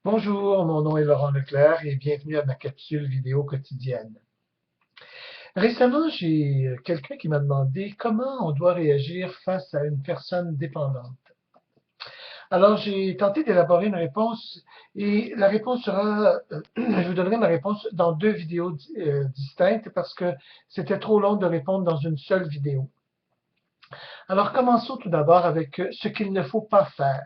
Bonjour, mon nom est Laurent Leclerc et bienvenue à ma capsule vidéo quotidienne. Récemment, j'ai quelqu'un qui m'a demandé comment on doit réagir face à une personne dépendante. Alors, j'ai tenté d'élaborer une réponse et la réponse sera, je vous donnerai ma réponse dans deux vidéos distinctes parce que c'était trop long de répondre dans une seule vidéo. Alors, commençons tout d'abord avec ce qu'il ne faut pas faire.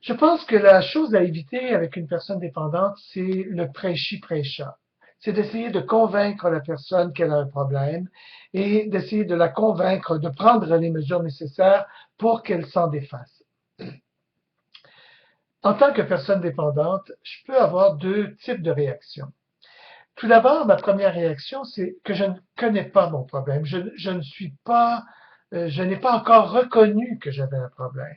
Je pense que la chose à éviter avec une personne dépendante, c'est le prêchi-prêcha. C'est d'essayer de convaincre la personne qu'elle a un problème et d'essayer de la convaincre de prendre les mesures nécessaires pour qu'elle s'en défasse. En tant que personne dépendante, je peux avoir deux types de réactions. Tout d'abord, ma première réaction, c'est que je ne connais pas mon problème. Je n'ai pas encore reconnu que j'avais un problème.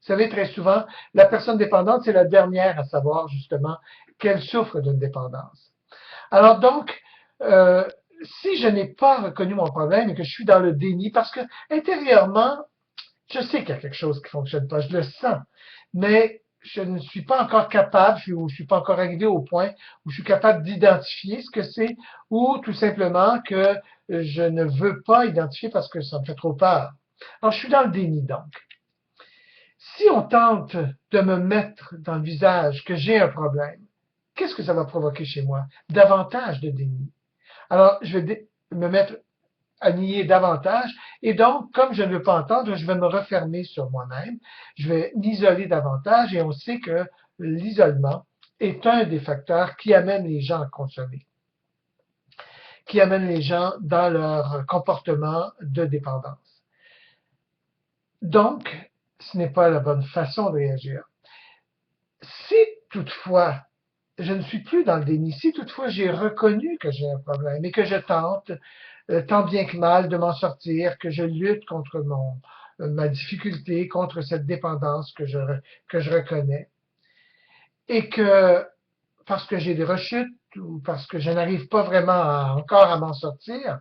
Vous savez, très souvent, la personne dépendante, c'est la dernière à savoir justement qu'elle souffre d'une dépendance. Alors donc, euh, si je n'ai pas reconnu mon problème et que je suis dans le déni, parce que intérieurement, je sais qu'il y a quelque chose qui ne fonctionne pas, je le sens, mais je ne suis pas encore capable, je ne suis pas encore arrivé au point où je suis capable d'identifier ce que c'est, ou tout simplement que je ne veux pas identifier parce que ça me fait trop peur. Alors, je suis dans le déni, donc. Si on tente de me mettre dans le visage que j'ai un problème, qu'est-ce que ça va provoquer chez moi? Davantage de déni. Alors, je vais me mettre à nier davantage. Et donc, comme je ne veux pas entendre, je vais me refermer sur moi-même. Je vais m'isoler davantage et on sait que l'isolement est un des facteurs qui amène les gens à consommer, qui amène les gens dans leur comportement de dépendance. Donc, ce n'est pas la bonne façon de réagir. Si toutefois je ne suis plus dans le déni, si toutefois j'ai reconnu que j'ai un problème et que je tente, tant bien que mal, de m'en sortir, que je lutte contre ma difficulté, contre cette dépendance que je reconnais, et que parce que j'ai des rechutes ou parce que je n'arrive pas vraiment encore à m'en sortir,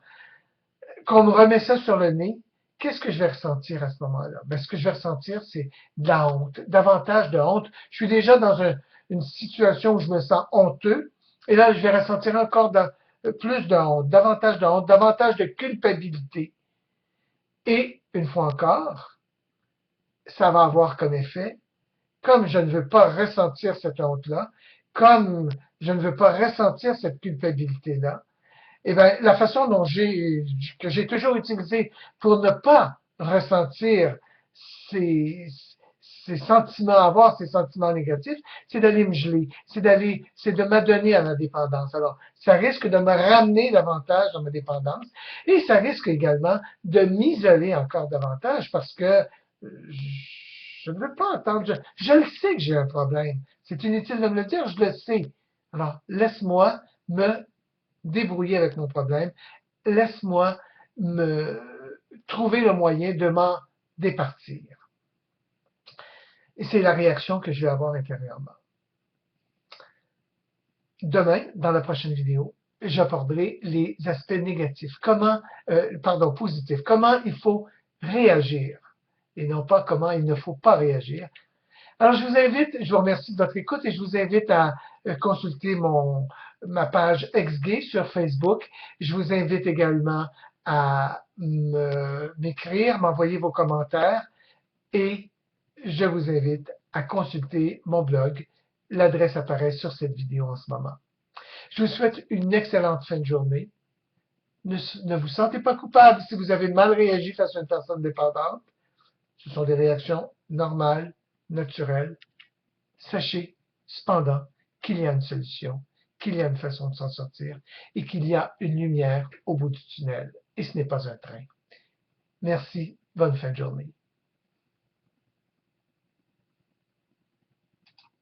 qu'on me remet ça sur le nez, qu'est-ce que je vais ressentir à ce moment-là? Ben, ce que je vais ressentir, c'est de la honte, davantage de honte. Je suis déjà dans une situation où je me sens honteux, et là, je vais ressentir encore plus de honte, davantage de culpabilité. Et, une fois encore, ça va avoir comme effet, comme je ne veux pas ressentir cette honte-là, comme je ne veux pas ressentir cette culpabilité-là, eh bien, la façon que j'ai toujours utilisée pour ne pas ressentir ces, ces sentiments, avoir ces sentiments négatifs, c'est d'aller me geler, c'est de m'adonner à ma dépendance. Alors, ça risque de me ramener davantage dans ma dépendance et ça risque également de m'isoler encore davantage parce que je ne veux pas entendre, je le sais que j'ai un problème. C'est inutile de me le dire, je le sais. Alors, laisse-moi me débrouiller avec mon problème. Laisse-moi me trouver le moyen de m'en départir. Et c'est la réaction que je vais avoir intérieurement. Demain, dans la prochaine vidéo, j'aborderai les aspects négatifs. Positifs. Comment il faut réagir et non pas comment il ne faut pas réagir. Alors, je vous remercie de votre écoute et je vous invite à consulter ma page XGay sur Facebook. Je vous invite également à m'écrire, m'envoyer vos commentaires et je vous invite à consulter mon blog. L'adresse apparaît sur cette vidéo en ce moment. Je vous souhaite une excellente fin de journée. Ne vous sentez pas coupable si vous avez mal réagi face à une personne dépendante. Ce sont des réactions normales, naturelles. Sachez cependant qu'il y a une solution, qu'il y a une façon de s'en sortir et qu'il y a une lumière au bout du tunnel. Et ce n'est pas un train. Merci, bonne fin de journée.